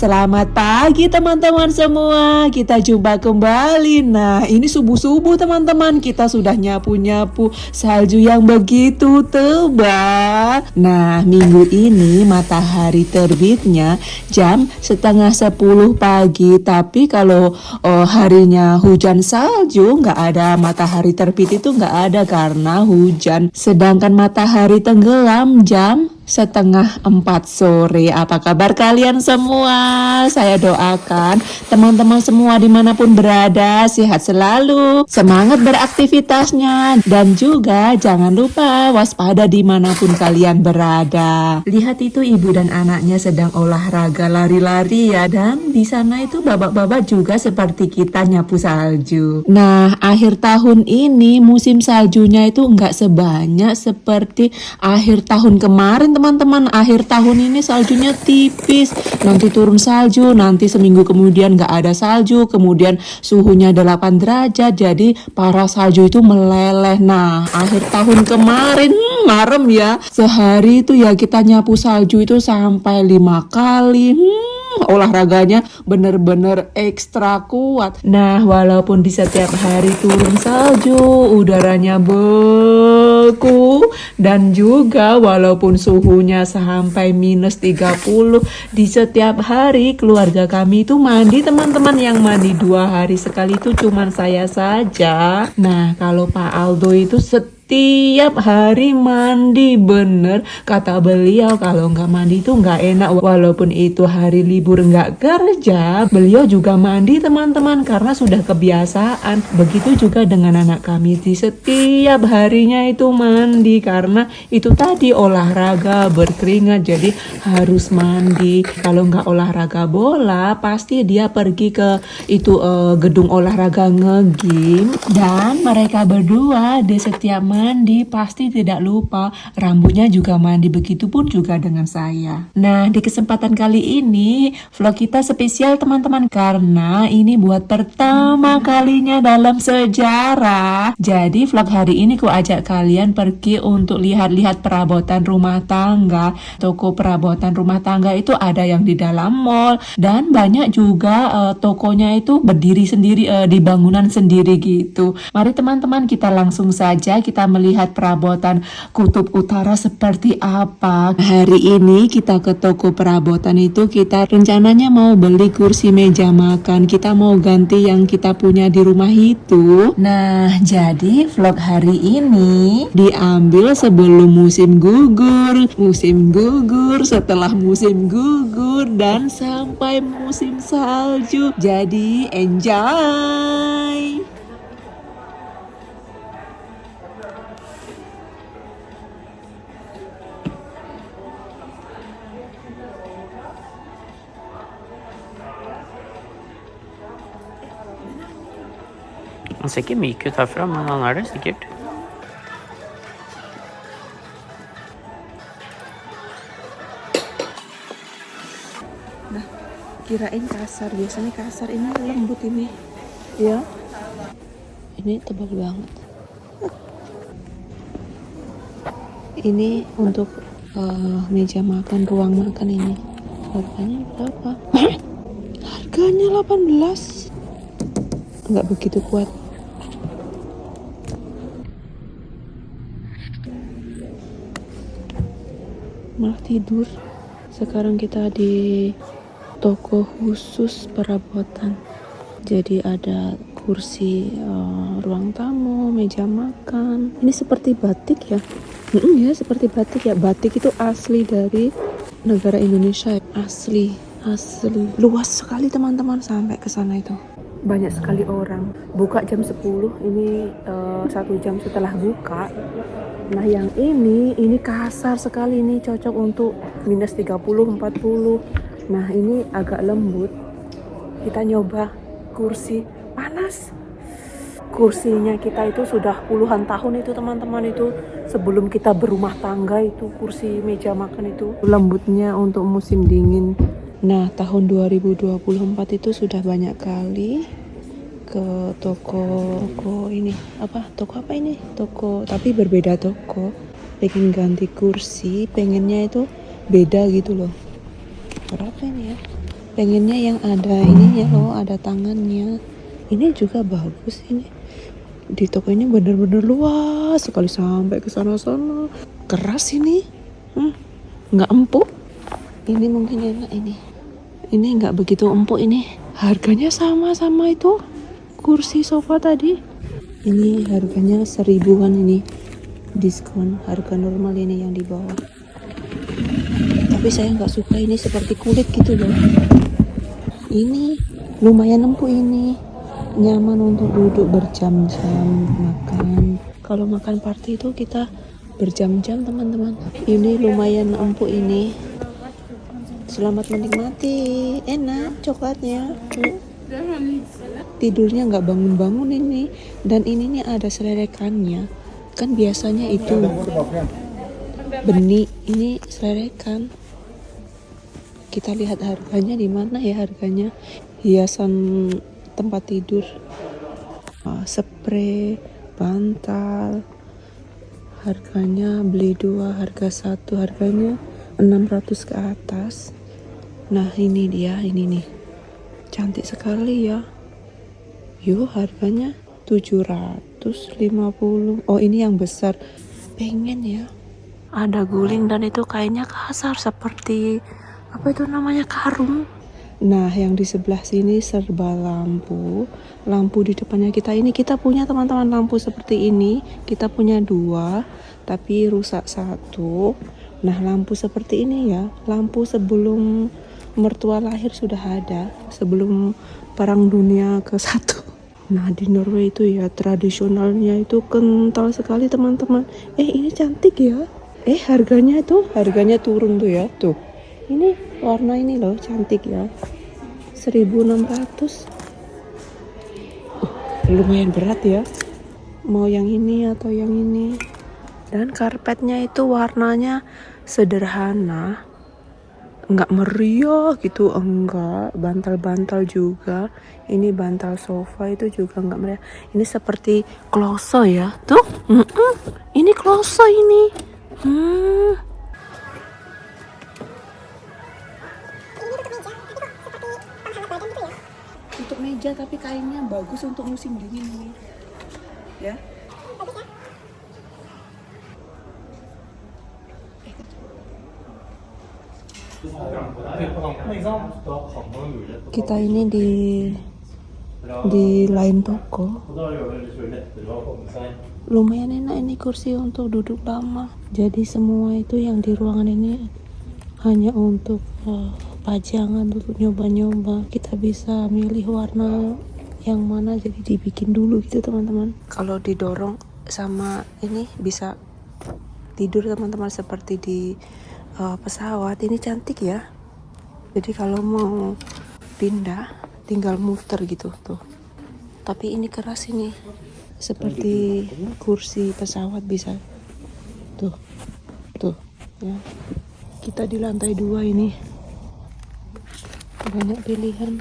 Selamat pagi teman-teman semua. Kita jumpa kembali. Nah, ini subuh-subuh teman-teman. Kita sudah nyapu-nyapu salju yang begitu tebal. Nah, minggu ini matahari terbitnya jam setengah 10 pagi. Tapi kalau harinya hujan salju, nggak ada matahari terbit itu nggak ada karena hujan. Sedangkan matahari tenggelam jam setengah 4 sore. Apa kabar kalian semua? Saya doakan teman-teman semua dimanapun berada sehat selalu, semangat beraktivitasnya, dan juga jangan lupa waspada dimanapun kalian berada. Lihat itu ibu dan anaknya sedang olahraga lari-lari ya, dan di sana itu babak-babak juga seperti kita nyapu salju. Nah, akhir tahun ini musim saljunya itu nggak sebanyak seperti akhir tahun kemarin teman-teman. Akhir tahun ini saljunya tipis, nanti turun salju, nanti seminggu kemudian nggak ada salju, kemudian suhunya 8 derajat, jadi para salju itu meleleh. Nah, akhir tahun kemarin marem ya, sehari itu ya kita nyapu salju itu sampai 5 kali. Olahraganya bener-bener ekstra kuat. Nah, walaupun di setiap hari turun salju, udaranya beku, dan juga walaupun suhunya sampai minus 30, di setiap hari keluarga kami itu mandi teman-teman. Yang mandi 2 hari sekali itu cuman saya saja. Nah, kalau Pak Aldo itu tiap hari mandi, bener kata beliau, kalau nggak mandi itu nggak enak. Walaupun itu hari libur nggak kerja, beliau juga mandi teman-teman karena sudah kebiasaan. Begitu juga dengan anak kami, di setiap harinya itu mandi karena itu tadi olahraga berkeringat, jadi harus mandi. Kalau nggak olahraga bola pasti dia pergi ke itu gedung olahraga nge-gym, dan mereka berdua di setiap mandi pasti tidak lupa rambutnya juga mandi, begitupun juga dengan saya. Nah, di kesempatan kali ini vlog kita spesial teman-teman karena ini buat pertama kalinya dalam sejarah. Jadi vlog hari ini ku ajak kalian pergi untuk lihat-lihat perabotan rumah tangga. Toko perabotan rumah tangga itu ada yang di dalam mall, dan banyak juga tokonya itu berdiri sendiri di bangunan sendiri gitu. Mari teman-teman kita langsung saja kita melihat perabotan kutub utara seperti apa. Hari ini kita ke toko perabotan itu kita rencananya mau beli kursi meja makan. Kita mau ganti yang kita punya di rumah itu. Nah, jadi vlog hari ini diambil sebelum musim gugur, setelah musim gugur, dan sampai musim salju. Jadi enjoy! Han ser ikke myk ut herfra, men han er det sikkert. Nah, kirain kasar, biasanya kasar, ini lembut ini. Ya. Ini tebal banget. Ini untuk meja makan, ruang makan ini. Harganya berapa? Harganya 18. Nggak begitu kuat. Malah tidur. Sekarang kita di toko khusus perabotan. Jadi ada kursi ruang tamu, meja makan. Ini seperti batik ya. Ya seperti batik ya. Batik itu asli dari negara Indonesia. Asli. Luas sekali teman-teman sampai ke sana itu. Banyak sekali orang. Buka jam 10. Ini 1 jam setelah buka. Nah, yang ini kasar sekali, ini cocok untuk minus 30, 40. Nah, ini agak lembut. Kita nyoba kursi panas. Kursinya kita itu sudah puluhan tahun itu teman-teman, itu sebelum kita berumah tangga itu kursi meja makan itu. Lembutnya untuk musim dingin. Nah, tahun 2024 itu sudah banyak kali ke toko ini toko tapi berbeda toko, pengen ganti kursi, pengennya itu beda gitu loh. Berapa ini ya? Pengennya yang ada ininya loh, ada tangannya. Ini juga bagus ini. Di toko ini bener-bener luas sekali sampai ke sana-sana. Keras ini. Nggak empuk. Ini mungkin enak ini. Ini nggak begitu empuk ini. Harganya sama itu. Kursi sofa tadi. Ini harganya 1000-an ini. Diskon harga normal ini yang di bawah. Tapi saya nggak suka ini seperti kulit gitu loh. Ini lumayan empuk ini, nyaman untuk duduk berjam-jam makan. Kalau makan party itu kita berjam-jam teman-teman. Ini lumayan empuk ini. Selamat menikmati. Enak coklatnya. Tidurnya nggak bangun-bangun ini. Dan ini nih ada selerekannya. Kan biasanya itu benih, ini selerekan. Kita lihat harganya di mana ya harganya. Hiasan tempat tidur, spray, bantal. Harganya beli 2 harga 1, harganya 600 ke atas. Nah ini dia, ini nih. Cantik sekali ya. Yuk harganya 750. Oh ini yang besar. Pengen ya. Ada guling dan itu kayaknya kasar seperti apa itu namanya, karung. Nah yang di sebelah sini serba lampu. Lampu di depannya kita ini, kita punya teman-teman lampu seperti ini. Kita punya 2 tapi rusak 1. Nah lampu seperti ini ya, lampu sebelum mertua lahir sudah ada, sebelum perang dunia ke-1. Nah di Norway itu ya tradisionalnya itu kental sekali teman-teman. Ini cantik ya. Harganya turun tuh ya, tuh. Ini warna ini loh cantik ya, 1.600. Lumayan berat ya, mau yang ini atau yang ini. Dan karpetnya itu warnanya sederhana, nggak meriah gitu, enggak. Bantal-bantal juga, ini bantal sofa itu juga nggak meriah. Ini seperti kloso ya, tuh. Ini kloso ini. Untuk meja tapi kainnya bagus untuk musim dingin ini ya. Kita ini di lain toko. Lumayan enak ini kursi untuk duduk lama. Jadi semua itu yang di ruangan ini hanya untuk pajangan, untuk nyoba-nyoba. Kita bisa milih warna yang mana, jadi dibikin dulu gitu teman-teman. Kalau didorong sama ini bisa tidur teman-teman seperti di pesawat. Ini cantik ya. Jadi kalau mau pindah tinggal muter gitu tuh. Tapi ini keras ini, seperti kursi pesawat bisa tuh ya. Kita di lantai 2 ini banyak pilihan.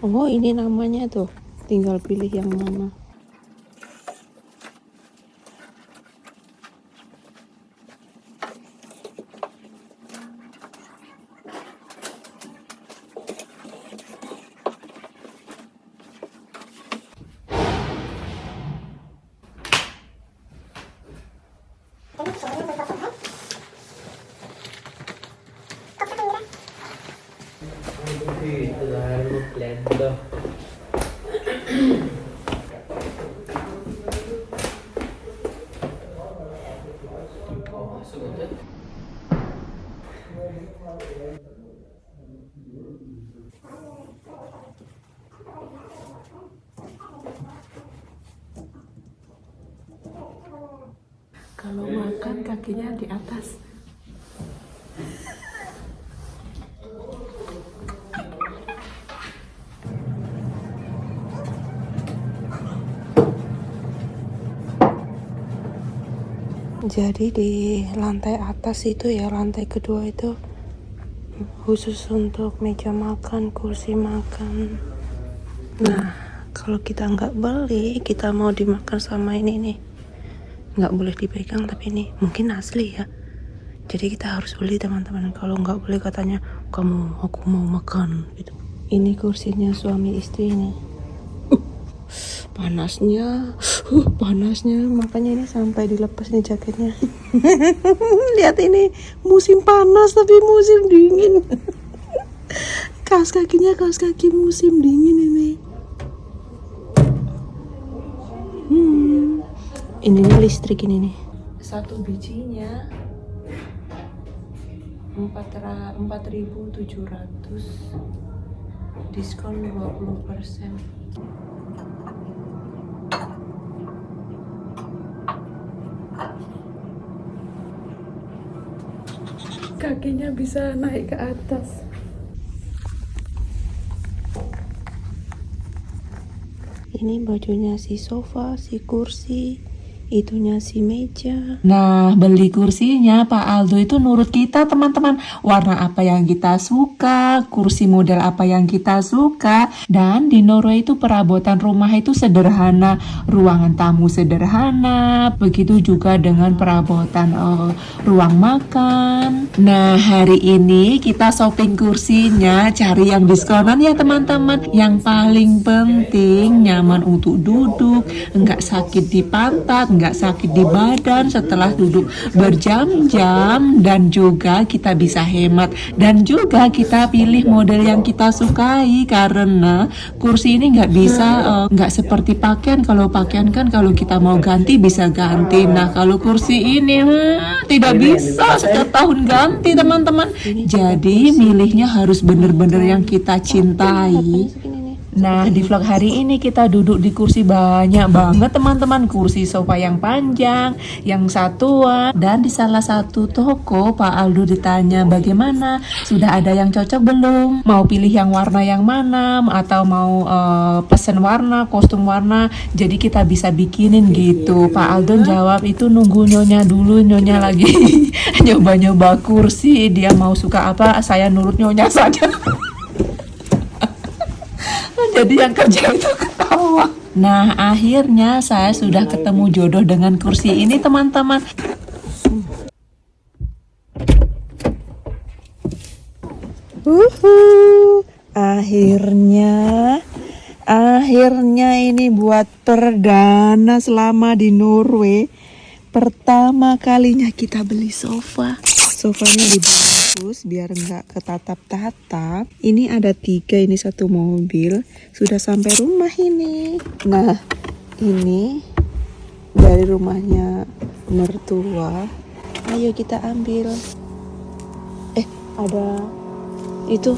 Oh ini namanya tuh, tinggal pilih yang mana. Kalau makan kakinya di atas. Jadi di lantai atas itu ya, lantai kedua itu khusus untuk meja makan, kursi makan. Nah kalau kita nggak beli, kita mau dimakan sama ini nih, nggak boleh dipegang. Tapi ini mungkin asli ya, jadi kita harus beli teman-teman. Kalau nggak beli katanya aku mau makan gitu. Ini kursinya suami istri ini. Panasnya, makanya ini sampai dilepas nih jaketnya. Lihat ini, musim panas tapi musim dingin. Kaos kaki musim dingin ini. Ini listrik ini nih. Satu bijinya 4.700, diskon 20%. Kakinya bisa naik ke atas. Ini bajunya si sofa, si kursi, itunya si meja. Nah, beli kursinya Pak Aldo itu nurut kita teman-teman. Warna apa yang kita suka, kursi model apa yang kita suka. Dan di Norway itu perabotan rumah itu sederhana, ruangan tamu sederhana, begitu juga dengan perabotan ruang makan. Nah, hari ini kita shopping kursinya, cari yang diskonan ya teman-teman. Yang paling penting nyaman untuk duduk, nggak sakit di pantat, nggak sakit di badan setelah duduk berjam-jam, dan juga kita bisa hemat, dan juga kita pilih model yang kita sukai karena kursi ini nggak bisa nggak seperti pakaian. Kalau pakaian kan kalau kita mau ganti bisa ganti. Nah, kalau kursi ini tidak bisa setiap tahun ganti teman-teman. Jadi milihnya harus bener-bener yang kita cintai. Nah, di vlog hari ini kita duduk di kursi banyak banget teman-teman. Kursi sofa yang panjang, yang satuan. Dan di salah satu toko Pak Aldo ditanya bagaimana, sudah ada yang cocok belum? Mau pilih yang warna yang mana? Atau mau pesen warna, kostum warna? Jadi kita bisa bikinin gitu. Pak Aldo jawab itu nunggu nyonya dulu, nyonya lagi nyoba-nyoba kursi. Dia mau suka apa, saya nurut nyonya saja. Jadi yang kerja itu ketawa. Nah, akhirnya saya sudah ketemu jodoh dengan kursi ini teman-teman. Akhirnya ini buat perdana selama di Norway. Pertama kalinya kita beli sofa. Sofanya dibungkus biar nggak ketatap-tatap. Ini ada 3, ini satu mobil. Sudah sampai rumah ini. Nah, ini dari rumahnya mertua. Ayo kita ambil. Ada itu.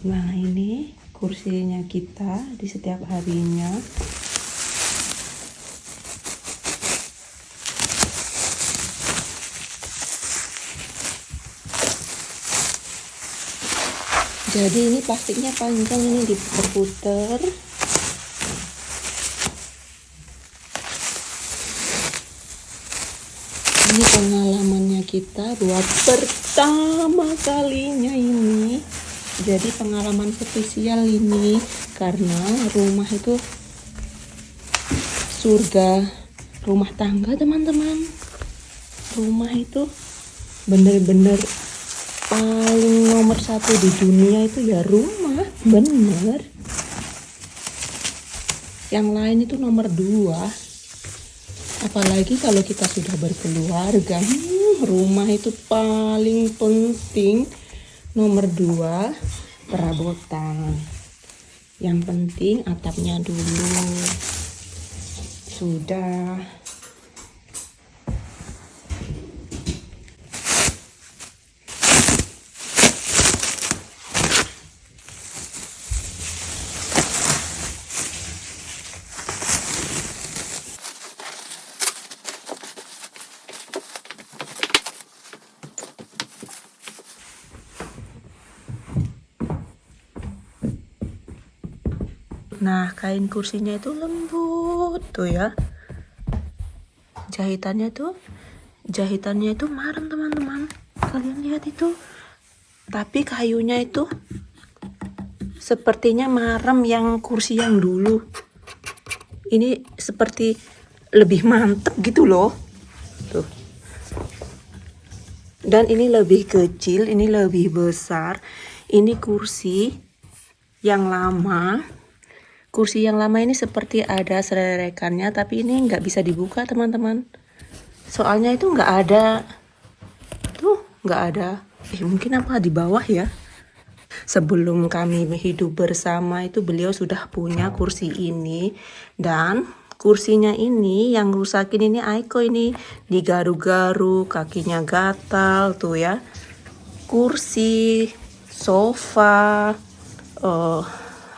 Nah, ini kursinya kita di setiap harinya. Jadi ini plastiknya panjang, ini diputer-puter. Ini pengalamannya kita buat pertama kalinya ini. Jadi pengalaman spesial ini karena rumah itu surga rumah tangga teman-teman. Rumah itu bener-bener paling nomor 1 di dunia itu ya rumah, bener. Yang lain itu nomor 2. Apalagi kalau kita sudah berkeluarga, rumah itu paling penting. Nomor 2, perabotan. Yang penting atapnya dulu. Sudah. Nah, kain kursinya itu lembut tuh ya. Jahitannya itu marem teman-teman. Kalian lihat itu. Tapi kayunya itu sepertinya marem yang kursi yang dulu. Ini seperti lebih mantep gitu loh. Dan ini lebih kecil, ini lebih besar. Ini kursi yang lama. Kursi yang lama ini seperti ada selerekannya, tapi ini nggak bisa dibuka teman-teman. Soalnya itu nggak ada. Tuh, nggak ada. Mungkin apa di bawah ya. Sebelum kami hidup bersama itu beliau sudah punya kursi ini. Dan kursinya ini yang rusakin ini Aiko ini digaru-garu, kakinya gatal tuh ya. Kursi, sofa,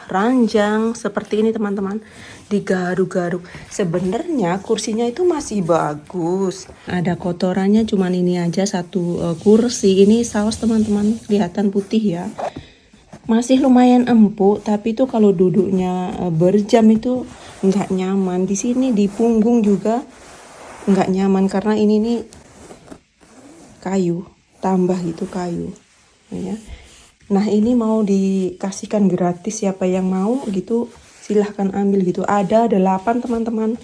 ranjang seperti ini teman-teman, digaru-garu. Sebenarnya kursinya itu masih bagus. Ada kotorannya cuman ini aja satu kursi. Ini saus teman-teman, kelihatan putih ya. Masih lumayan empuk, tapi itu kalau duduknya berjam itu nggak nyaman. Di sini di punggung juga nggak nyaman karena ini nih kayu, tambah gitu kayu ya. Nah ini mau dikasihkan gratis, siapa yang mau gitu silahkan ambil gitu. Ada 8 teman-teman,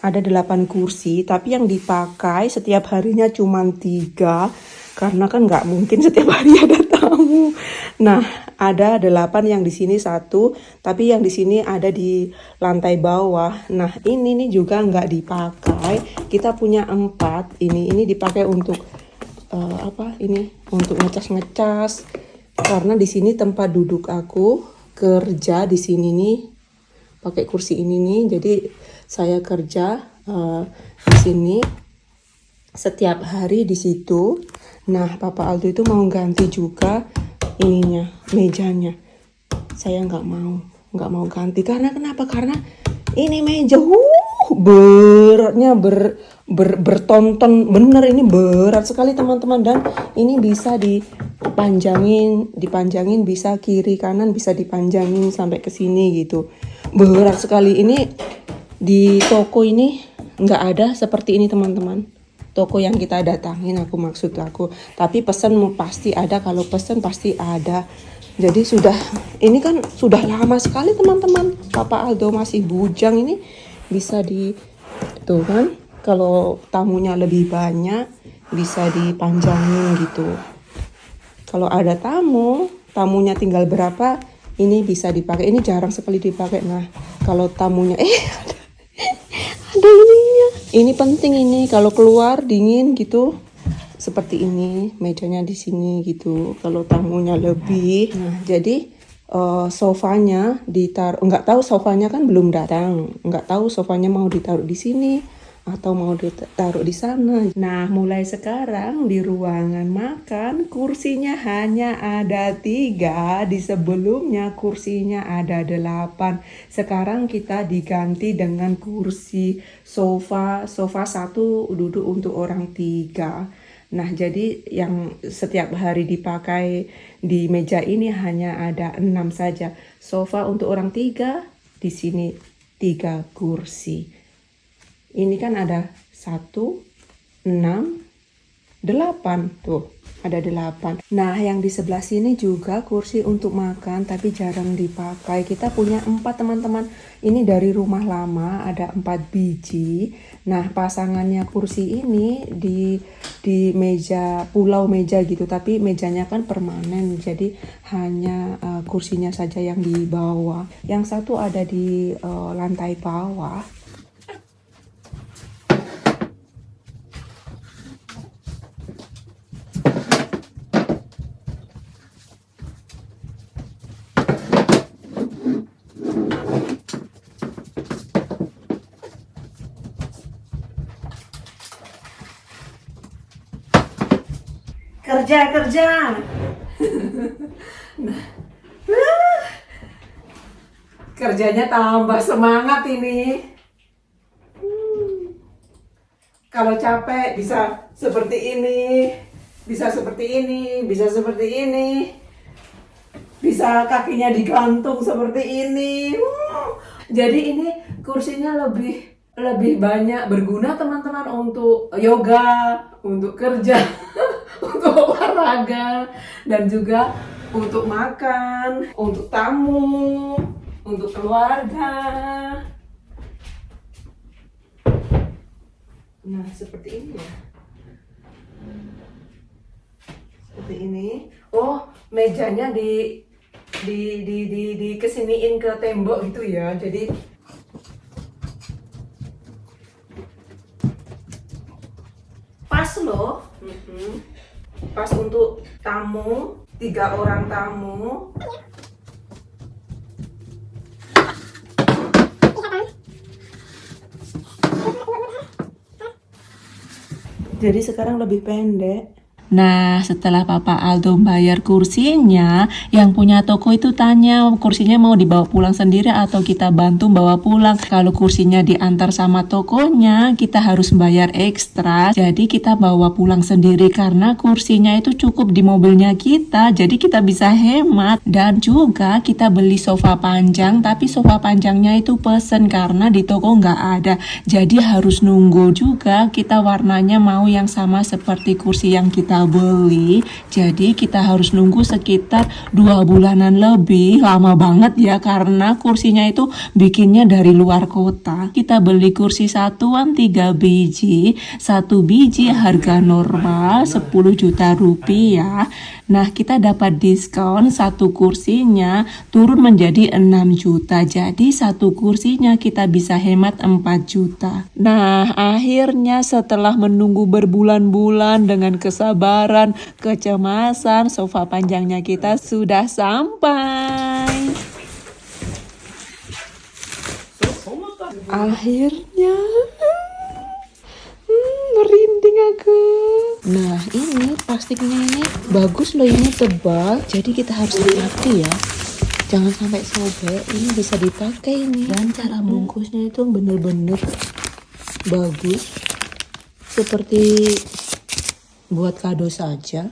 ada 8 kursi, tapi yang dipakai setiap harinya cuma 3 karena kan nggak mungkin setiap hari ada tamu. Nah ada 8 yang di sini 1, tapi yang di sini ada di lantai bawah. Nah ini nih juga nggak dipakai, kita punya 4. Ini dipakai untuk apa ini, untuk ngecas karena di sini tempat duduk aku kerja di sini nih, pakai kursi ini nih. Jadi saya kerja di sini setiap hari di situ. Nah Papa Aldo itu mau ganti juga ininya, mejanya. Saya nggak mau ganti karena kenapa? Karena ini meja beratnya bertonton bener, ini berat sekali teman-teman. Dan ini bisa dipanjangin bisa kiri kanan, bisa dipanjangin sampai ke sini gitu. Berat sekali. Ini di toko ini nggak ada seperti ini teman-teman. Toko yang kita datangin maksud aku. Tapi pesan pasti ada, kalau pesan pasti ada. Jadi ini kan sudah lama sekali teman-teman. Papa Aldo masih bujang, ini bisa tuh kan, kalau tamunya lebih banyak bisa dipanjangin gitu. Kalau ada tamunya tinggal berapa, ini bisa dipakai. Ini jarang sekali dipakai. Nah kalau tamunya ada ininya. Ini penting ini kalau keluar dingin gitu. Seperti ini, mejanya di sini gitu. Kalau tamunya lebih, nah jadi sofanya ditaruh. Nggak tahu, sofanya kan belum datang. Nggak tahu sofanya mau ditaruh di sini atau mau ditaruh di sana. Nah mulai sekarang di ruangan makan kursinya hanya ada 3. Di sebelumnya kursinya ada 8. Sekarang kita diganti dengan kursi sofa 1 duduk untuk orang 3. Nah jadi yang setiap hari dipakai di meja ini hanya ada 6 saja. Sofa untuk orang 3, di sini 3 kursi. Ini kan ada 1, 6, 8 tuh. Ada 8. Nah yang di sebelah sini juga kursi untuk makan, tapi jarang dipakai. Kita punya 4 teman-teman. Ini dari rumah lama, ada 4 biji. Nah pasangannya kursi ini di meja, pulau meja gitu, tapi mejanya kan permanen, jadi hanya kursinya saja yang di bawah. Yang satu ada di lantai bawah. Kerja. Nah, kerjanya tambah semangat ini. Kalau capek bisa seperti ini, bisa seperti ini, bisa seperti ini, bisa kakinya digantung seperti ini. Jadi ini kursinya lebih banyak berguna teman-teman, untuk yoga, untuk kerja, untuk olahraga, dan juga untuk makan, untuk tamu, untuk keluarga. Nah seperti ini ya. seperti ini. Oh, mejanya di kesiniin ke tembok gitu ya. Jadi pas loh. Pas untuk tamu, 3 orang tamu. Jadi sekarang lebih pendek. Nah, setelah Papa Aldo bayar kursinya, yang punya toko itu tanya kursinya mau dibawa pulang sendiri atau kita bantu bawa pulang. Kalau kursinya diantar sama tokonya, kita harus bayar ekstra. Jadi kita bawa pulang sendiri karena kursinya itu cukup di mobilnya kita. Jadi kita bisa hemat. Dan juga kita beli sofa panjang, tapi sofa panjangnya itu pesen karena di toko nggak ada. Jadi harus nunggu juga. Kita warnanya mau yang sama seperti kursi yang kita beli, jadi kita harus nunggu sekitar 2 bulanan lebih. Lama banget ya karena kursinya itu bikinnya dari luar kota. Kita beli kursi satuan 3 biji, 1 biji harga normal 10 juta rupiah. Nah, kita dapat diskon, 1 kursinya turun menjadi 6 juta. Jadi 1 kursinya kita bisa hemat 4 juta. Nah, akhirnya setelah menunggu berbulan-bulan dengan kesabaran, kecemasan, sofa panjangnya kita sudah sampai. Akhirnya merinding aku. Nah, ini plastiknya ini bagus loh, ini tebal. Jadi kita harus hati-hati ya. Jangan sampai sobek. Ini bisa dipakai ini. Dan cara bungkusnya itu bener-bener bagus. Seperti buat kado saja.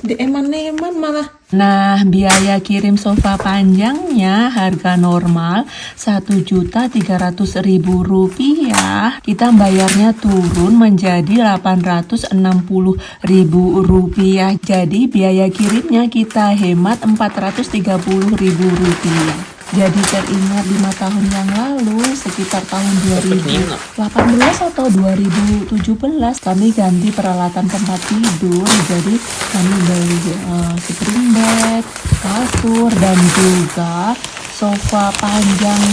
Eman-eman malah. Nah, biaya kirim sofa panjangnya harga normal 1.300.000 rupiah. Kita bayarnya turun menjadi 860.000 rupiah. Jadi biaya kirimnya kita hemat 430.000 rupiah. Jadi teringat 5 tahun yang lalu, sekitar tahun 2018 atau 2017, kami ganti peralatan tempat tidur. Jadi kami beli spring bed, kasur, dan juga sofa panjang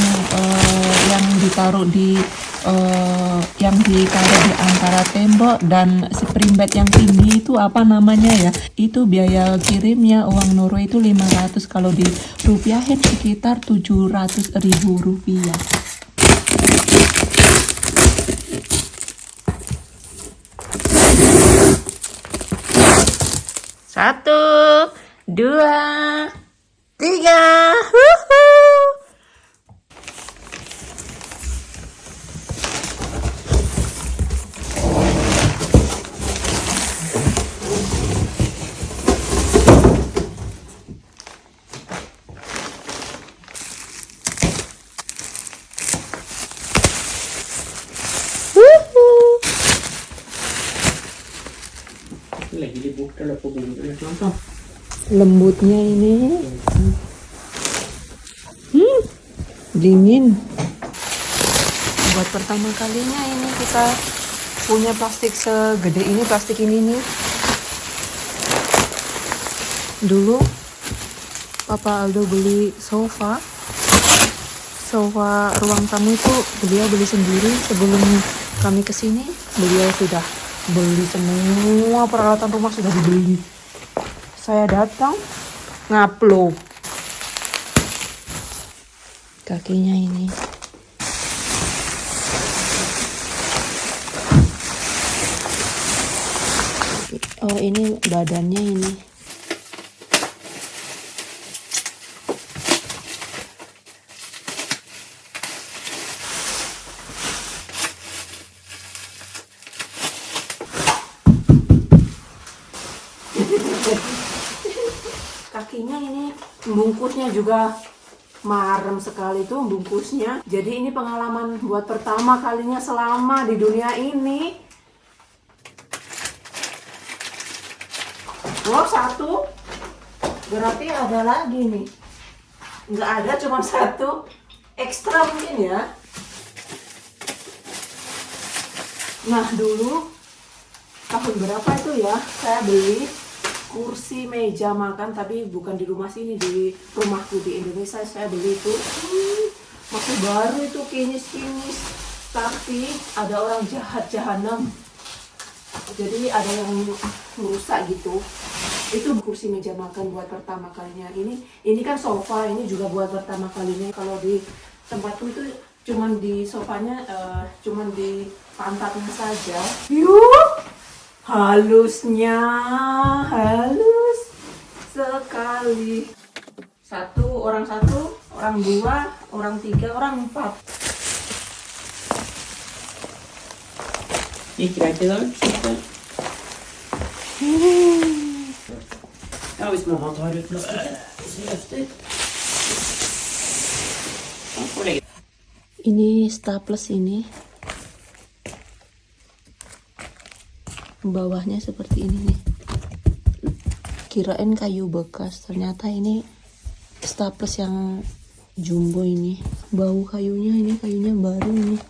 yang ditaruh di antara tembok dan spring bed yang tinggi itu apa namanya ya, itu biaya kirimnya uang Noro itu 500, kalau dirupiahin sekitar 700.000 rupiah. Satu, 2, 3. Lagi dibuka lah nonton. Lembutnya ini dingin. Buat pertama kalinya ini kita punya plastik segede ini, plastik ini nih. Dulu Papa Aldo beli sofa ruang tamu itu beliau beli sendiri. Sebelum kami kesini beliau sudah beli semua peralatan rumah, sudah dibeli. Saya datang ngupload kakinya ini. Oh, ini badannya ini. Kakinya ini, bungkusnya juga marem sekali tuh bungkusnya. Jadi ini pengalaman buat pertama kalinya selama di dunia ini. Oh, 1. Berarti ada lagi nih. Nggak ada, cuma 1. ekstra mungkin ya. Nah dulu tahun berapa itu ya saya beli kursi meja makan, tapi bukan di rumah sini, di rumahku di Indonesia saya beli itu. Masih baru itu, kinis-kinis, tapi ada orang jahat jahanam. Jadi ada yang merusak gitu. Itu kursi meja makan buat pertama kalinya. Ini kan sofa, ini juga buat pertama kalinya. Kalau di tempatku itu cuman di sofanya, cuman di pantatnya saja. Yuk, halusnya, halus sekali. Orang satu, orang dua, orang tiga, orang empat. Gick det idag? Ja, hvis mamma tar ut plastikken, så løfter. Sånn får legge. Ini staples ini. Bawahnya seperti ini nih. Kirain kayu bekas, ternyata ini staples yang jumbo ini. Bau kayunya, ini kayunya baru nih.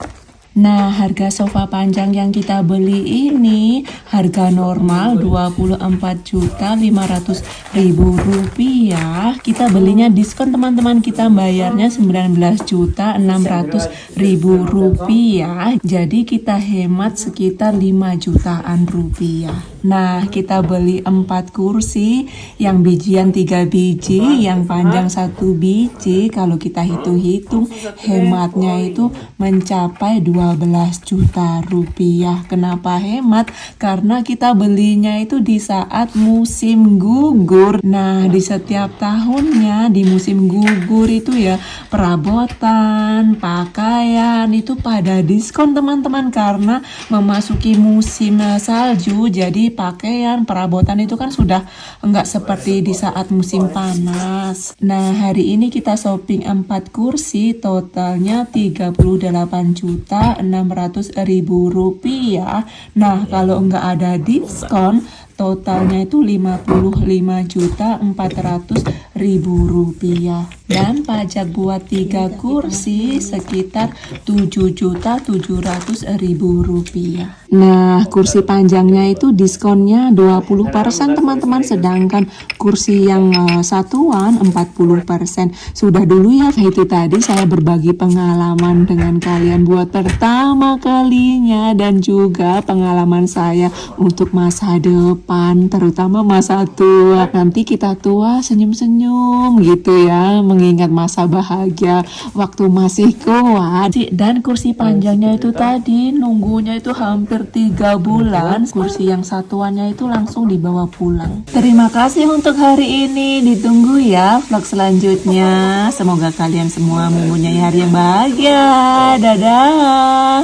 Nah, harga sofa panjang yang kita beli ini harga normal Rp24.500.000. Kita belinya diskon teman-teman, kita bayarnya Rp19.600.000. Jadi kita hemat sekitar 5 jutaan rupiah. Nah, kita beli 4 kursi, yang bijian 3 biji, yang panjang 1 biji. Kalau kita hitung-hitung hematnya itu mencapai 12 juta rupiah. Kenapa hemat? Karena kita belinya itu di saat musim gugur. Nah, di setiap tahunnya di musim gugur itu ya perabotan, pakaian itu pada diskon teman-teman, karena memasuki musim salju. Jadi pakaian, perabotan itu kan sudah enggak seperti di saat musim panas. Nah, hari ini kita shopping 4 kursi, totalnya Rp36.600.000. Nah, kalau enggak ada diskon, totalnya itu Rp55.400.000. Dan pajak buat 3 kursi sekitar Rp7.700.000. Nah, kursi panjangnya itu diskonnya 20% teman-teman, sedangkan kursi yang satuan 40%. Sudah dulu ya, itu tadi saya berbagi pengalaman dengan kalian buat pertama kalinya, dan juga pengalaman saya untuk masa depan, terutama masa tua. Nanti kita tua senyum-senyum gitu ya, mengingat masa bahagia waktu masih kuat. Dan kursi panjangnya itu tadi nunggunya itu hampir 3 bulan. Kursi yang satuannya itu langsung dibawa pulang. Terima kasih untuk hari ini, ditunggu ya vlog selanjutnya. Semoga kalian semua mempunyai hari yang bahagia. Dadah.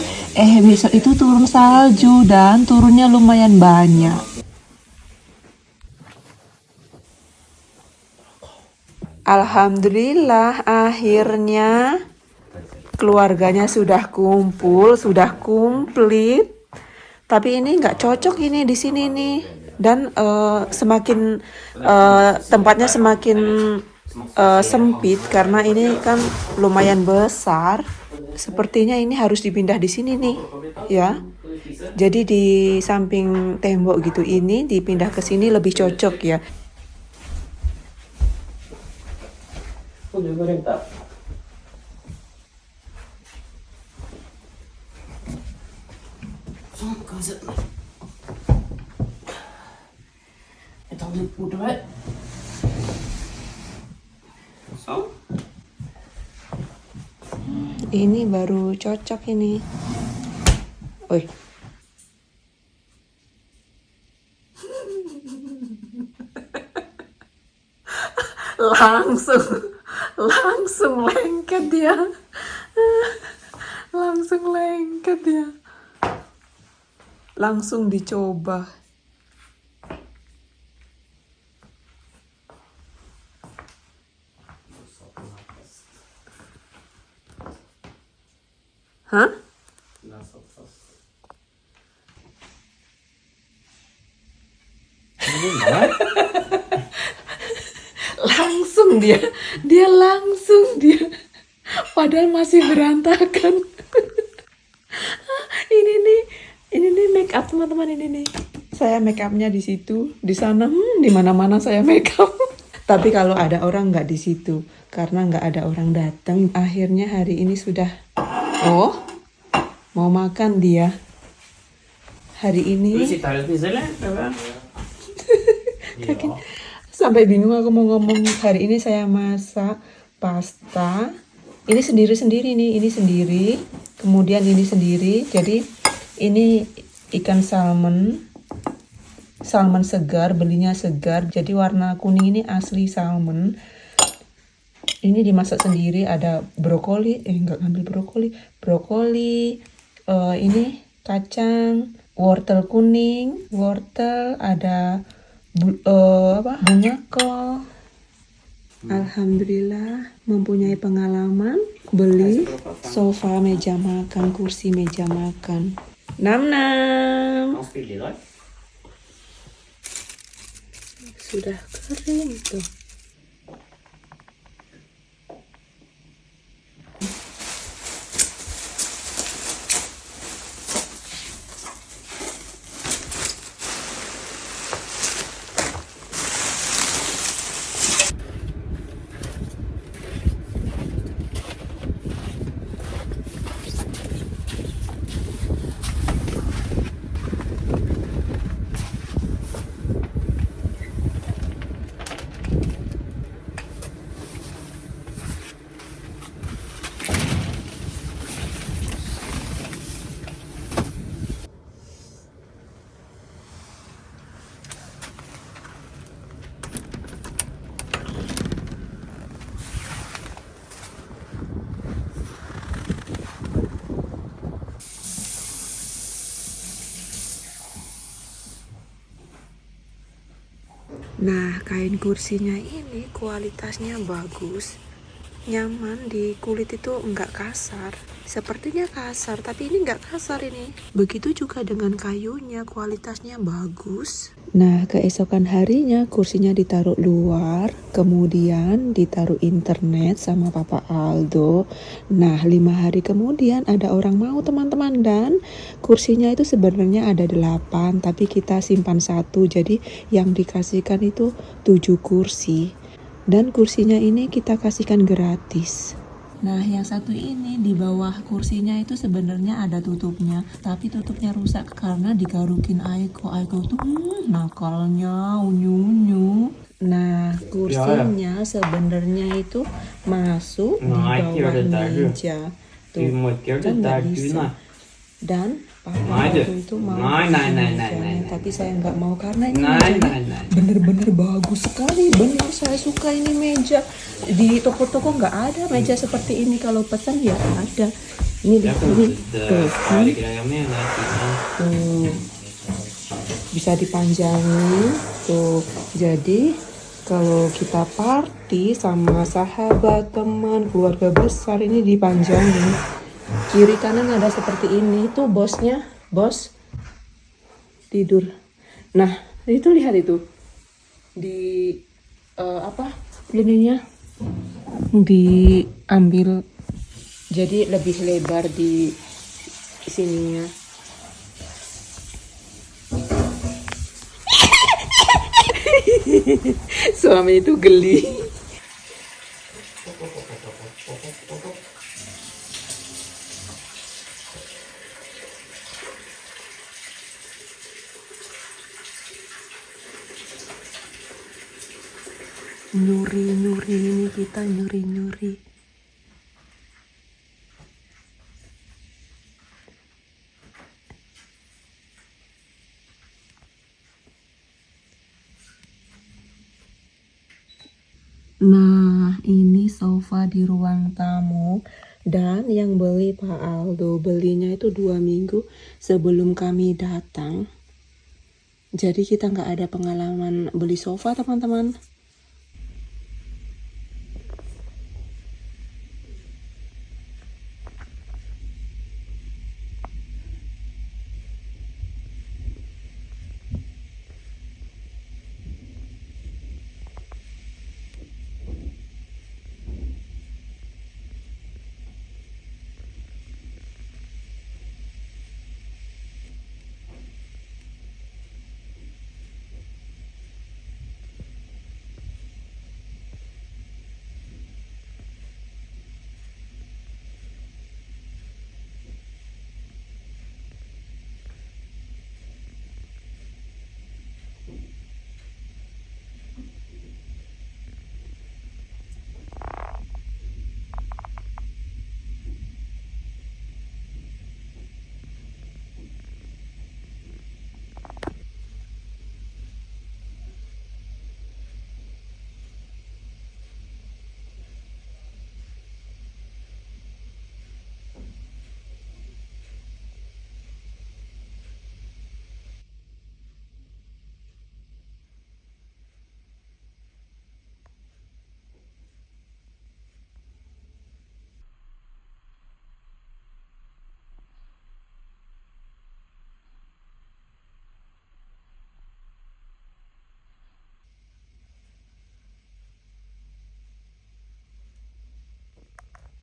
Besok itu turun salju dan turunnya lumayan banyak. Alhamdulillah, akhirnya keluarganya sudah kumpul, sudah komplit. Tapi ini nggak cocok ini di sini nih, dan semakin tempatnya semakin sempit karena ini kan lumayan besar. Sepertinya ini harus dipindah di sini nih, ya. Jadi di samping tembok gitu, ini dipindah ke sini lebih cocok ya. Och du går inte. Sånn, kan vi sette den. Jeg tar den bortover. Sånn. Ini baru cocok ini. Oi. Langsung lengket dia. Langsung lengket dia. Langsung dicoba. Hah? langsung dia Padahal masih berantakan. Ini nih make up teman-teman, ini nih. Saya make upnya di situ, di sana, di mana-mana saya make up. Tapi kalau ada orang nggak di situ, karena nggak ada orang datang, akhirnya hari ini sudah. Oh, mau makan dia. Hari ini. Sitter her og spiser, eller? Prøve? Sampai bingung aku mau ngomong. Hari ini saya masak pasta. Ini sendiri-sendiri nih, ini sendiri. Kemudian ini sendiri. Jadi ini ikan salmon segar, belinya segar. Jadi warna kuning ini asli salmon. Ini dimasak sendiri. Ada brokoli, nggak ngambil brokoli. Ini kacang, wortel kuning, wortel, ada bunga kol. Alhamdulillah mempunyai pengalaman beli sofa meja makan, kursi meja makan. Nam. Han spiller i dag. Sudah kering tuh. Nah, kain kursinya ini kualitasnya bagus, nyaman, di kulit itu enggak kasar. Sepertinya kasar, tapi ini enggak kasar ini. Begitu juga dengan kayunya, kualitasnya bagus. Nah, keesokan harinya kursinya ditaruh luar, kemudian ditaruh internet sama Papa Aldo. Nah, 5 hari kemudian ada orang mau teman-teman, dan kursinya itu sebenarnya ada 8, tapi kita simpan 1, jadi yang dikasihkan itu 7 kursi. Dan kursinya ini kita kasihkan gratis. Nah, yang satu ini di bawah kursinya itu sebenarnya ada tutupnya, tapi tutupnya rusak karena digarukin Aiko. Aiko tuh nakalnya, unyu-unyu. Nah, kursinya sebenarnya itu masuk di bawah meja. Tuh, kan nggak bisa. Dan Papa itu mau mejanya, tapi saya nggak mau karena ini mejanya bener-bener bagus sekali. Bener, saya suka ini meja. Di toko-toko nggak ada meja seperti ini. Kalau pesan ya ada. Ini tuh, bisa dipanjangin tuh. Jadi kalau kita party sama sahabat, teman, keluarga besar, ini dipanjangin. Kiri kanan ada seperti ini. Tuh bosnya, bos tidur. Nah, itu lihat itu di ininya diambil, jadi lebih lebar di sininya. Suami itu geli. Nyuri ini kita nyuri. Nah, ini sofa di ruang tamu, dan yang beli Pak Aldo, belinya itu 2 minggu sebelum kami datang. Jadi kita nggak ada pengalaman beli sofa teman-teman.